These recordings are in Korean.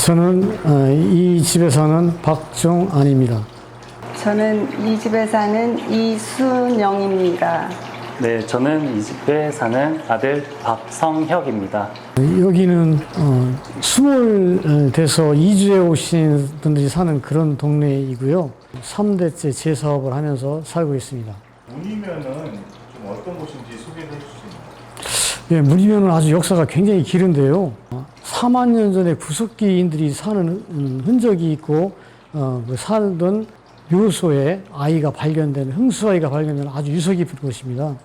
저는 이 집에 사는 박종안입니다. 저는 이 집에 사는 이순영입니다. 네, 저는 이 집에 사는 아들 박성혁입니다. 여기는 스몰 돼서 이주해 오신 분들이 사는 그런 동네이고요. 3대째 재사업을 하면서 살고 있습니다. 문이면은 좀 어떤 곳인지 소개해 주실 수 있나요? 예, 문이면은 아주 역사가 굉장히 길은데요. 4만 년 전에 구석기인들이 사는 흔적이 있고 살던 묘소에 아이가 발견된 흥수아이가 발견된 아주 유서 깊은 곳입니다.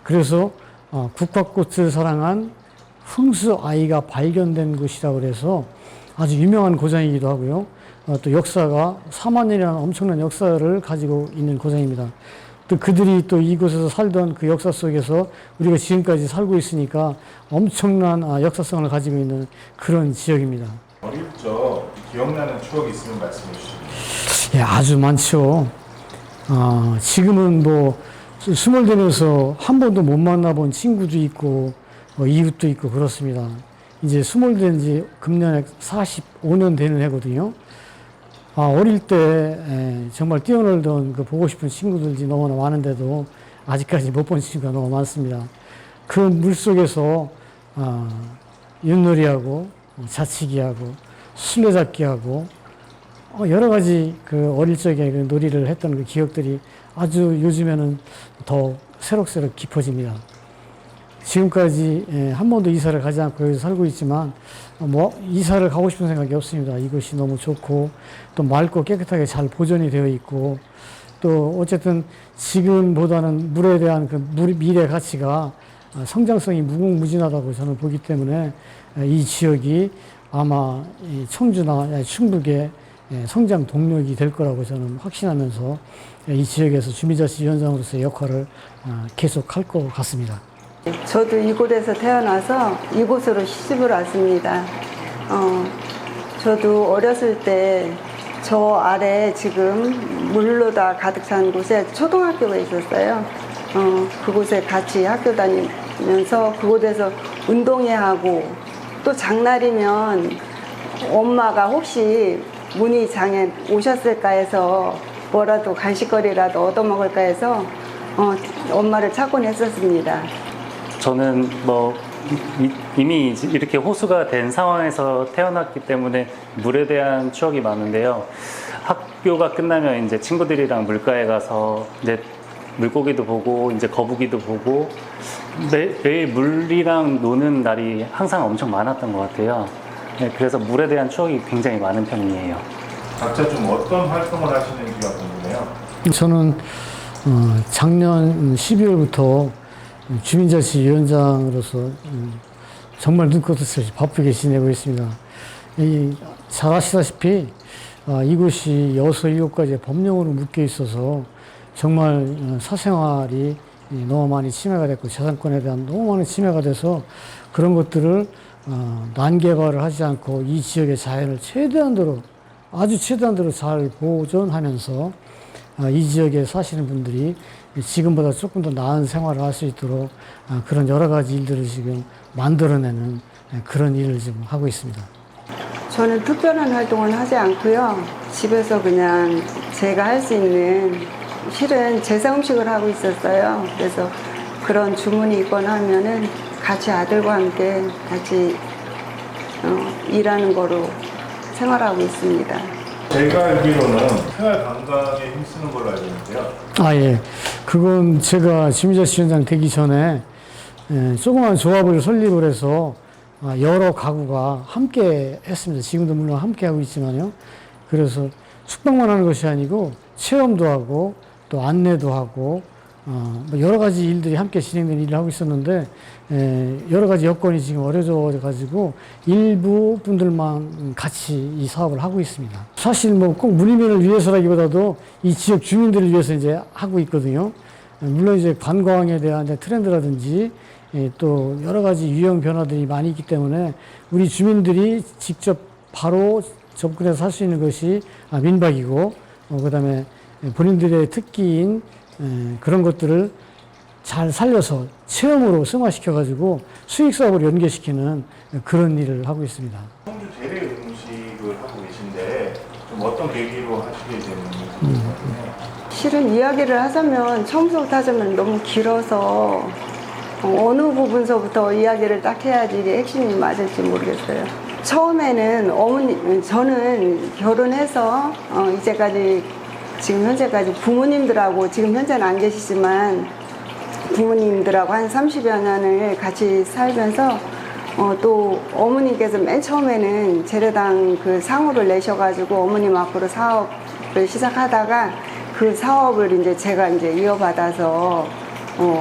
그래서 국화꽃을 사랑한 흥수아이가 발견된 곳이라고 해서 아주 유명한 고장이기도 하고요. 또 역사가 4만 년이라는 엄청난 역사를 가지고 있는 고장입니다. 또 그들이 또 이곳에서 살던 그 역사 속에서 우리가 지금까지 살고 있으니까 엄청난 역사성을 가지고 있는 그런 지역입니다. 어릴 적 기억나는 추억이 있으면 말씀해 주시죠. 예, 아주 많죠. 지금은 뭐 스몰덴에서 한 번도 못 만나본 친구도 있고 이웃도 있고 그렇습니다. 이제 스몰덴 지 금년에 45년 되는 해거든요. 어릴 때 정말 뛰어놀던 그 보고 싶은 친구들이 너무나 많은데도 아직까지 못 본 친구가 너무 많습니다. 그 물속에서 윷놀이하고 자치기하고 술래잡기하고 여러 가지 그 어릴 적에 그 놀이를 했던 그 기억들이 아주 요즘에는 더 새록새록 깊어집니다. 지금까지 한 번도 이사를 가지 않고 여기서 살고 있지만 뭐 이사를 가고 싶은 생각이 없습니다. 이곳이 너무 좋고 또 맑고 깨끗하게 잘 보존이 되어 있고 또 어쨌든 지금보다는 물에 대한 그 미래 가치가 성장성이 무궁무진하다고 저는 보기 때문에 이 지역이 아마 청주나 충북의 성장 동력이 될 거라고 저는 확신하면서 이 지역에서 주민자치위원장으로서의 역할을 계속 할 것 같습니다. 저도 이곳에서 태어나서 이곳으로 시집을 왔습니다. 저도 어렸을 때 저 아래 지금 물로 다 가득 찬 곳에 초등학교가 있었어요. 그곳에 같이 학교 다니면서 그곳에서 운동회 하고 또 장날이면 엄마가 혹시 문희장에 오셨을까 해서 뭐라도 간식거리라도 얻어먹을까 해서 엄마를 찾곤 했었습니다. 저는 뭐 이미 이렇게 호수가 된 상황에서 태어났기 때문에 물에 대한 추억이 많은데요. 학교가 끝나면 이제 친구들이랑 물가에 가서 이제 물고기도 보고 이제 거북이도 보고 매일 물이랑 노는 날이 항상 엄청 많았던 것 같아요. 네, 그래서 물에 대한 추억이 굉장히 많은 편이에요. 각자 좀 어떤 활동을 하시는지가 궁금해요. 저는 작년 12월부터 주민자치위원장으로서 정말 눈꽃 없이 바쁘게 지내고 있습니다. 잘 아시다시피 이곳이 6, 7가지의 법령으로 묶여 있어서 정말 사생활이 너무 많이 침해가 됐고 재산권에 대한 너무 많은 침해가 돼서 그런 것들을 난개발을 하지 않고 이 지역의 자연을 아주 최대한대로 잘 보존하면서 이 지역에 사시는 분들이 지금보다 조금 더 나은 생활을 할 수 있도록 그런 여러 가지 일들을 지금 만들어내는 그런 일을 지금 하고 있습니다. 저는 특별한 활동을 하지 않고요. 집에서 그냥 제가 할 수 있는 실은 제사 음식을 하고 있었어요. 그래서 그런 주문이 있거나 하면은 같이 아들과 함께 같이 일하는 거로 생활하고 있습니다. 제가 알기로는 생활 관광에 힘쓰는 걸로 알고 있는데요. 예. 그건 제가 주민자치위원장 되기 전에 조그만 조합을 설립을 해서 여러 가구가 함께 했습니다. 지금도 물론 함께 하고 있지만요. 그래서 숙박만 하는 것이 아니고 체험도 하고 또 안내도 하고 여러 가지 일들이 함께 진행되는 일을 하고 있었는데 여러 가지 여건이 지금 어려져 가지고 일부 분들만 같이 이 사업을 하고 있습니다. 사실 뭐 꼭 문의면을 위해서라기보다도 이 지역 주민들을 위해서 이제 하고 있거든요. 물론 이제 관광에 대한 트렌드라든지 또 여러 가지 유형 변화들이 많이 있기 때문에 우리 주민들이 직접 바로 접근해서 할 수 있는 것이 민박이고 그다음에 본인들의 특기인 그런 것들을 잘 살려서 체험으로 승화시켜가지고 수익사업으로 연계시키는 그런 일을 하고 있습니다. 청주 재래 음식을 하고 계신데 좀 어떤 계기로 하시게 되는지 궁금하네요. 실은 이야기를 하자면 처음부터 하자면 너무 길어서 어느 부분서부터 이야기를 딱 해야지 이게 핵심이 맞을지 모르겠어요. 처음에는 저는 결혼해서 이제까지 지금 현재까지 부모님들하고 지금 현재는 안 계시지만 부모님들하고 한 30여 년을 같이 살면서 또 어머니께서 맨 처음에는 재래당 그 상호를 내셔가지고 어머님 앞으로 사업을 시작하다가 그 사업을 이제 제가 이제 이어받아서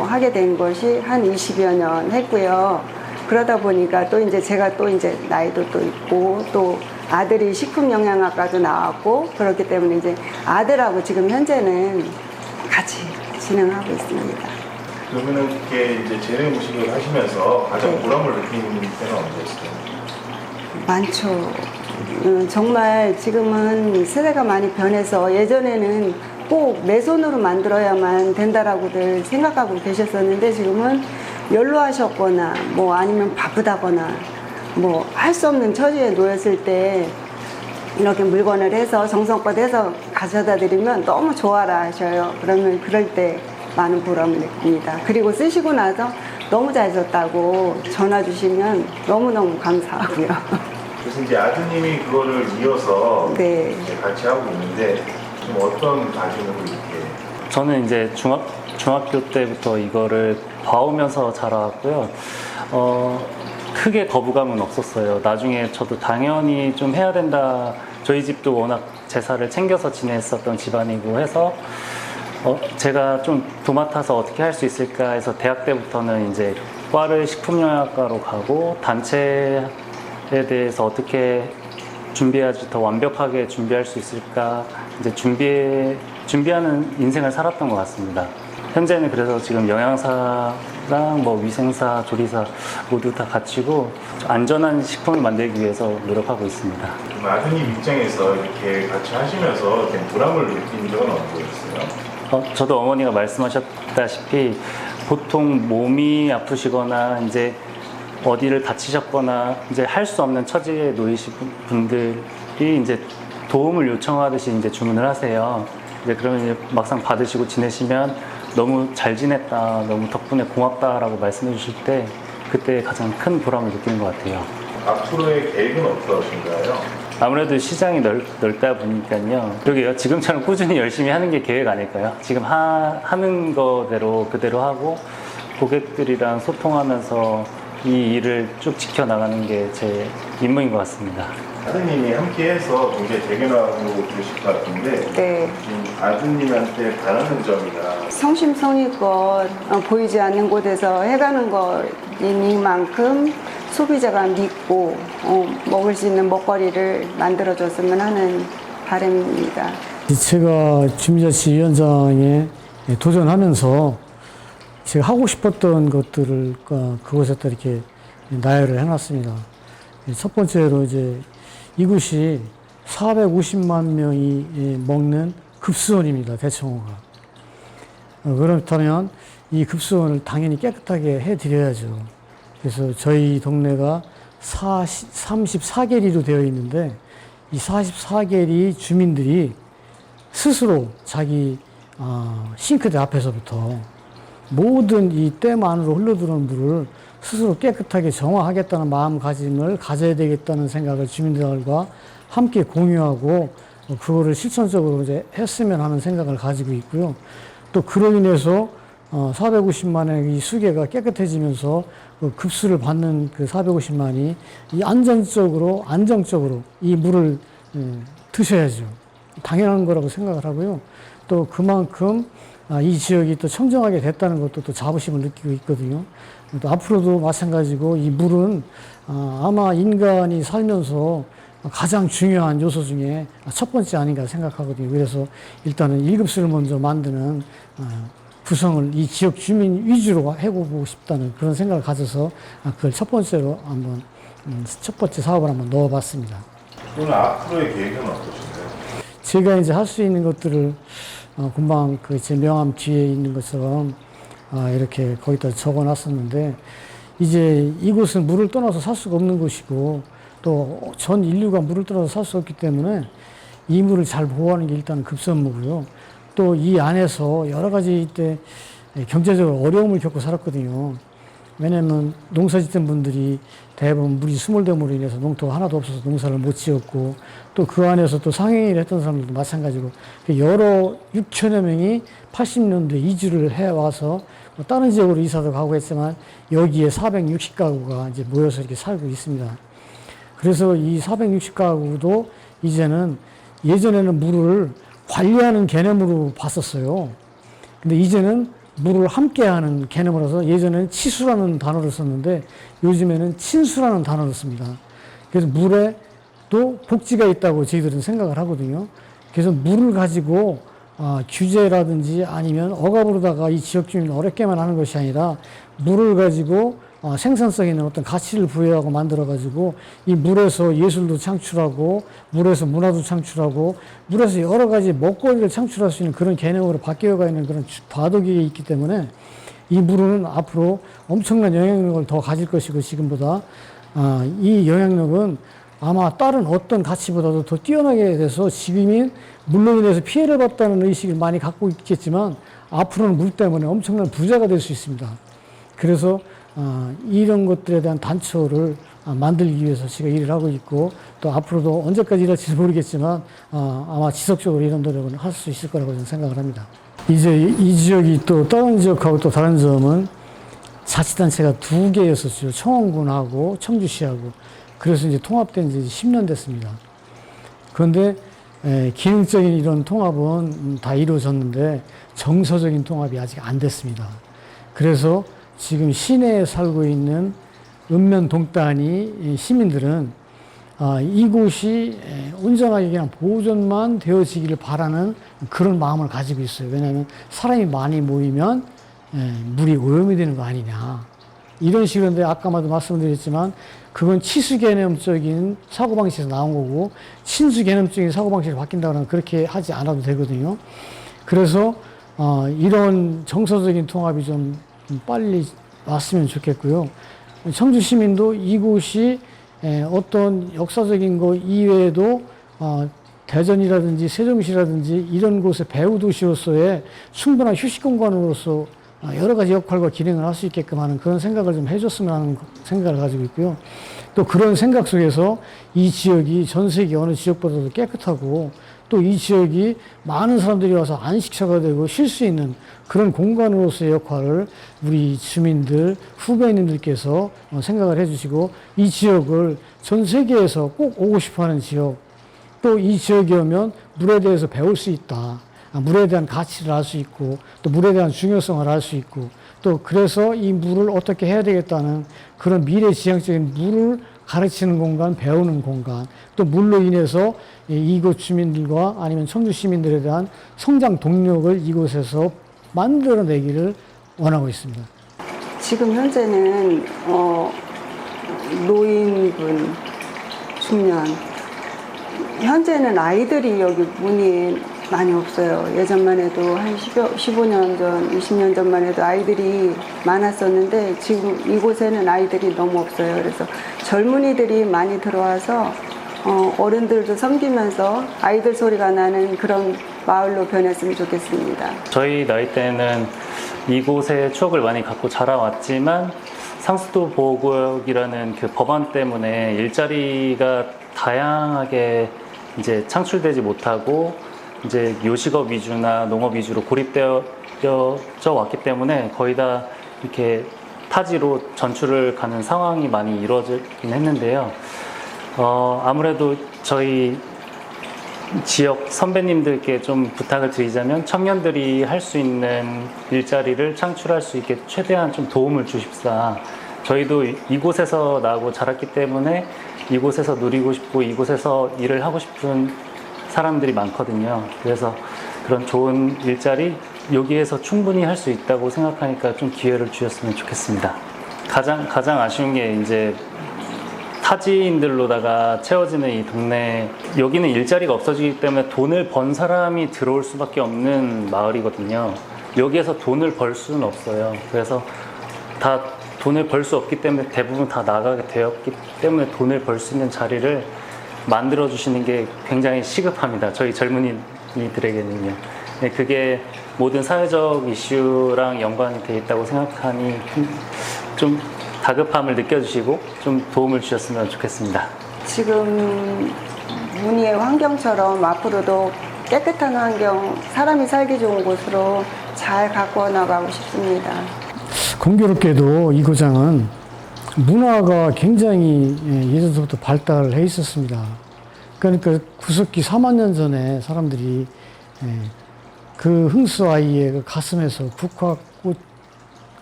하게 된 것이 한 20여 년 했고요. 그러다 보니까 또 이제 제가 또 이제 나이도 또 있고 또 아들이 식품영양학과도 나왔고 그렇기 때문에 이제 아들하고 지금 현재는 같이 진행하고 있습니다. 그러면은 이렇게 이제 재래 음식을 하시면서 가장 네. 보람을 느끼는 때는 언제였어요? 많죠. 정말 지금은 세대가 많이 변해서 예전에는 꼭 내 손으로 만들어야만 된다라고들 생각하고 계셨었는데 지금은 연로하셨거나 뭐 아니면 바쁘다거나 뭐 할 수 없는 처지에 놓였을 때 이렇게 물건을 해서 정성껏 해서 가져다 드리면 너무 좋아라 하셔요. 그러면 그럴 때 많은 보람을 느낍니다. 그리고 쓰시고 나서 너무 잘 썼다고 전화 주시면 너무너무 감사하고요. 그래서 이제 아드님이 그거를 이어서 네. 이제 같이 하고 있는데 좀 어떤 과정으로 이렇게 저는 이제 중학교 때부터 이거를 봐오면서 자라왔고요. 크게 거부감은 없었어요. 나중에 저도 당연히 좀 해야 된다. 저희 집도 워낙 제사를 챙겨서 지냈었던 집안이고 해서 제가 좀 도맡아서 어떻게 할 수 있을까 해서 대학 때부터는 이제 과를 식품영양학과로 가고 단체에 대해서 어떻게 준비해야지 더 완벽하게 준비할 수 있을까 이제 준비하는 인생을 살았던 것 같습니다. 현재는 그래서 지금 영양사랑 뭐 위생사, 조리사 모두 다 갖추고 안전한 식품을 만들기 위해서 노력하고 있습니다. 좀 아드님 입장에서 이렇게 같이 하시면서 좀 보람을 느낀 적은 언제였어요? 저도 어머니가 말씀하셨다시피 보통 몸이 아프시거나 이제 어디를 다치셨거나 이제 할 수 없는 처지에 놓이신 분들이 이제 도움을 요청하듯이 이제 주문을 하세요. 이제 그러면 이제 막상 받으시고 지내시면 너무 잘 지냈다, 너무 덕분에 고맙다라고 말씀해 주실 때 그때 가장 큰 보람을 느끼는 것 같아요. 앞으로의 계획은 어떠신가요? 아무래도 시장이 넓다 보니까요. 그러게요. 지금처럼 꾸준히 열심히 하는 게 계획 아닐까요? 지금 하는 거대로 그대로 하고 고객들이랑 소통하면서 이 일을 쭉 지켜나가는 게 제 임무인 것 같습니다. 아드님이 함께해서 굉장히 대견하고 그러실 것 같은데 네. 지금 아드님한테 바라는 점이나 성심성의껏 보이지 않는 곳에서 해가는 것이니만큼 소비자가 믿고 먹을 수 있는 먹거리를 만들어줬으면 하는 바람입니다. 제가 주민자치 위원장에 도전하면서 제가 하고 싶었던 것들을 그곳에다 이렇게 나열을 해놨습니다. 첫 번째로 이제 이곳이 450만 명이 먹는 급수원입니다. 대청호가. 그렇다면 이 급수원을 당연히 깨끗하게 해드려야죠. 그래서 저희 동네가 34개리로 되어 있는데 이 44개리 주민들이 스스로 자기 싱크대 앞에서부터 모든 이 댐 안으로 흘러들어오는 물을 스스로 깨끗하게 정화하겠다는 마음가짐을 가져야 되겠다는 생각을 주민들과 함께 공유하고 그거를 실천적으로 이제 했으면 하는 생각을 가지고 있고요. 또 그로 인해서 450만의 이 수계가 깨끗해지면서 그 급수를 받는 그 450만이 이 안정적으로 이 물을 드셔야죠. 당연한 거라고 생각을 하고요. 또 그만큼 이 지역이 또 청정하게 됐다는 것도 또 자부심을 느끼고 있거든요. 또 앞으로도 마찬가지고 이 물은 아마 인간이 살면서 가장 중요한 요소 중에 첫 번째 아닌가 생각하거든요. 그래서 일단은 1급수를 먼저 만드는 구성을 이 지역 주민 위주로 해보고 싶다는 그런 생각을 가져서 그걸 첫 번째로 한번 첫 번째 사업을 한번 넣어봤습니다. 오늘 앞으로의 계획은 어떠신가요? 제가 이제 할 수 있는 것들을 금방 그 제 명함 뒤에 있는 것처럼 이렇게 거기다 적어놨었는데 이제 이곳은 물을 떠나서 살 수가 없는 곳이고 또 전 인류가 물을 떨어서 살 수 없기 때문에 이 물을 잘 보호하는 게 일단 급선무고요. 또 이 안에서 여러 가지 이때 경제적으로 어려움을 겪고 살았거든요. 왜냐하면 농사 짓던 분들이 대부분 물이 수몰됨으로 인해서 농토가 하나도 없어서 농사를 못 지었고, 또 그 안에서 또 상행일을 했던 사람들도 마찬가지고, 여러 6천여 명이 80년도에 이주를 해와서 다른 지역으로 이사도 가고 했지만 여기에 460가구가 이제 모여서 이렇게 살고 있습니다. 그래서 이 460가구도 이제는 예전에는 물을 관리하는 개념으로 봤었어요. 근데 이제는 물을 함께하는 개념으로서 예전에는 치수라는 단어를 썼는데 요즘에는 친수라는 단어를 씁니다. 그래서 물에도 복지가 있다고 저희들은 생각을 하거든요. 그래서 물을 가지고 규제라든지 아니면 억압으로다가 이 지역 주민을 어렵게만 하는 것이 아니라 물을 가지고 생산성 있는 어떤 가치를 부여하고 만들어가지고 이 물에서 예술도 창출하고 물에서 문화도 창출하고 물에서 여러 가지 먹거리를 창출할 수 있는 그런 개념으로 바뀌어가 있는 그런 과도기에 있기 때문에 이 물은 앞으로 엄청난 영향력을 더 가질 것이고 지금보다 이 영향력은 아마 다른 어떤 가치보다도 더 뛰어나게 돼서 지금이 물로 인해서 피해를 봤다는 의식을 많이 갖고 있겠지만 앞으로는 물 때문에 엄청난 부자가 될 수 있습니다. 그래서 이런 것들에 대한 단초를 만들기 위해서 제가 일을 하고 있고 또 앞으로도 언제까지 일할지 모르겠지만 아마 지속적으로 이런 노력을 할 수 있을 거라고 저는 생각을 합니다. 이제 이 지역이 또 다른 지역하고 또 다른 점은 자치단체가 2개였었죠. 청원군하고 청주시하고. 그래서 이제 통합된 지 10년 됐습니다. 그런데 기능적인 이런 통합은 다 이루어졌는데 정서적인 통합이 아직 안 됐습니다. 그래서 지금 시내에 살고 있는 읍면 동단위 시민들은 이곳이 온전하게 그냥 보존만 되어지기를 바라는 그런 마음을 가지고 있어요. 왜냐하면 사람이 많이 모이면 물이 오염이 되는 거 아니냐. 이런 식으로인데 아까도 말씀드렸지만 그건 치수 개념적인 사고방식에서 나온 거고 친수 개념적인 사고방식으로 바뀐다고 하면 그렇게 하지 않아도 되거든요. 그래서 이런 정서적인 통합이 좀 빨리 왔으면 좋겠고요. 청주 시민도 이곳이 어떤 역사적인 것 이외에도 대전이라든지 세종시라든지 이런 곳의 배후 도시로서의 충분한 휴식 공간으로서 여러 가지 역할과 기능을 할 수 있게끔 하는 그런 생각을 좀 해줬으면 하는 생각을 가지고 있고요. 또 그런 생각 속에서 이 지역이 전 세계 어느 지역보다도 깨끗하고 또 이 지역이 많은 사람들이 와서 안식처가 되고 쉴 수 있는 그런 공간으로서의 역할을 우리 주민들, 후배님들께서 생각을 해주시고 이 지역을 전 세계에서 꼭 오고 싶어 하는 지역, 또 이 지역에 오면 물에 대해서 배울 수 있다. 물에 대한 가치를 알 수 있고 또 물에 대한 중요성을 알 수 있고 또 그래서 이 물을 어떻게 해야 되겠다는 그런 미래지향적인 물을 가르치는 공간, 배우는 공간, 또 물로 인해서 이곳 주민들과 아니면 청주 시민들에 대한 성장 동력을 이곳에서 만들어내기를 원하고 있습니다. 지금 현재는 노인분, 중년, 현재는 아이들이 여기 문이 많이 없어요. 예전만 해도 한 15년 전, 20년 전만 해도 아이들이 많았었는데 지금 이곳에는 아이들이 너무 없어요. 그래서 젊은이들이 많이 들어와서 어른들도 섬기면서 아이들 소리가 나는 그런 마을로 변했으면 좋겠습니다. 저희 나이 때는 이곳의 추억을 많이 갖고 자라왔지만 상수도 보호구역이라는 그 법안 때문에 일자리가 다양하게 이제 창출되지 못하고 이제 요식업 위주나 농업 위주로 고립되어져 왔기 때문에 거의 다 이렇게 타지로 전출을 가는 상황이 많이 이루어지긴 했는데요. 아무래도 저희 지역 선배님들께 좀 부탁을 드리자면 청년들이 할 수 있는 일자리를 창출할 수 있게 최대한 좀 도움을 주십사. 저희도 이곳에서 나고 자랐기 때문에 이곳에서 누리고 싶고 이곳에서 일을 하고 싶은 사람들이 많거든요. 그래서 그런 좋은 일자리 여기에서 충분히 할 수 있다고 생각하니까 좀 기회를 주셨으면 좋겠습니다. 가장 아쉬운 게 이제 타지인들로다가 채워지는 이 동네, 여기는 일자리가 없어지기 때문에 돈을 번 사람이 들어올 수밖에 없는 마을이거든요. 여기에서 돈을 벌 수는 없어요. 그래서 다 돈을 벌 수 없기 때문에 대부분 다 나가게 되었기 때문에 돈을 벌 수 있는 자리를 만들어 주시는 게 굉장히 시급합니다. 저희 젊은이들에게는요. 네, 그게 모든 사회적 이슈랑 연관이 돼 있다고 생각하니 좀 다급함을 느껴주시고 좀 도움을 주셨으면 좋겠습니다. 지금 문의의 환경처럼 앞으로도 깨끗한 환경, 사람이 살기 좋은 곳으로 잘 가꾸어 나가고 싶습니다. 공교롭게도 이 고장은 문화가 굉장히 예전부터 발달해 있었습니다. 그러니까 구석기 4만 년 전에 사람들이 그 흥수 아이의 그 가슴에서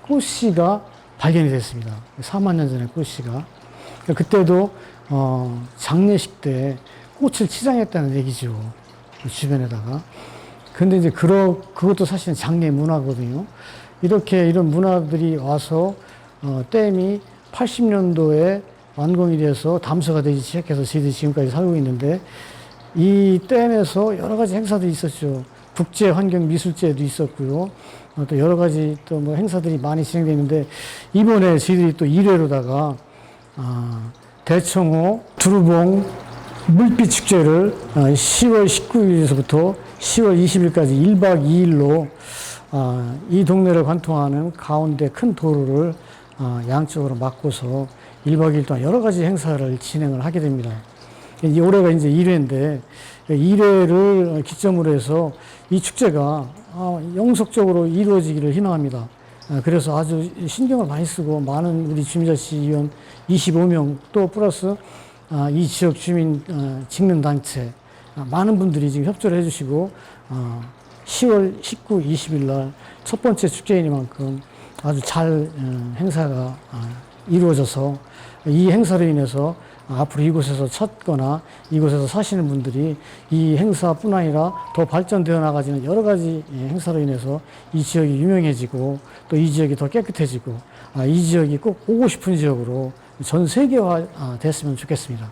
국화꽃씨가 발견이 됐습니다. 4만 년 전에 꽃씨가. 그때도 장례식 때 꽃을 치장했다는 얘기죠. 주변에다가. 근데 이제 그것도 사실은 장례 문화거든요. 이런 문화들이 와서 댐이 80년도에 완공이 돼서 담소가 되기 시작해서 저희들이 지금까지 살고 있는데, 이 댐에서 여러 가지 행사들이 있었죠. 국제환경미술제도 있었고요. 또 여러 가지 또 뭐 행사들이 많이 진행되어 있는데, 이번에 저희들이 또 1회로다가 대청호 두루봉 물빛 축제를 10월 19일에서부터 10월 20일까지 1박 2일로 이 동네를 관통하는 가운데 큰 도로를 양쪽으로 막고서 1박 2일 동안 여러 가지 행사를 진행을 하게 됩니다. 올해가 이제 1회인데 1회를 기점으로 해서 이 축제가 영속적으로 이루어지기를 희망합니다. 그래서 아주 신경을 많이 쓰고 많은 우리 주민자치위원 25명 또 플러스 이 지역 주민 직능단체 많은 분들이 지금 협조를 해주시고 10월 19, 20일 날 첫 번째 축제이니만큼 아주 잘 행사가 이루어져서 이 행사로 인해서 앞으로 이곳에서 찾거나 이곳에서 사시는 분들이 이 행사뿐 아니라 더 발전되어 나가지는 여러 가지 행사로 인해서 이 지역이 유명해지고 또 이 지역이 더 깨끗해지고 이 지역이 꼭 오고 싶은 지역으로 전 세계화 됐으면 좋겠습니다.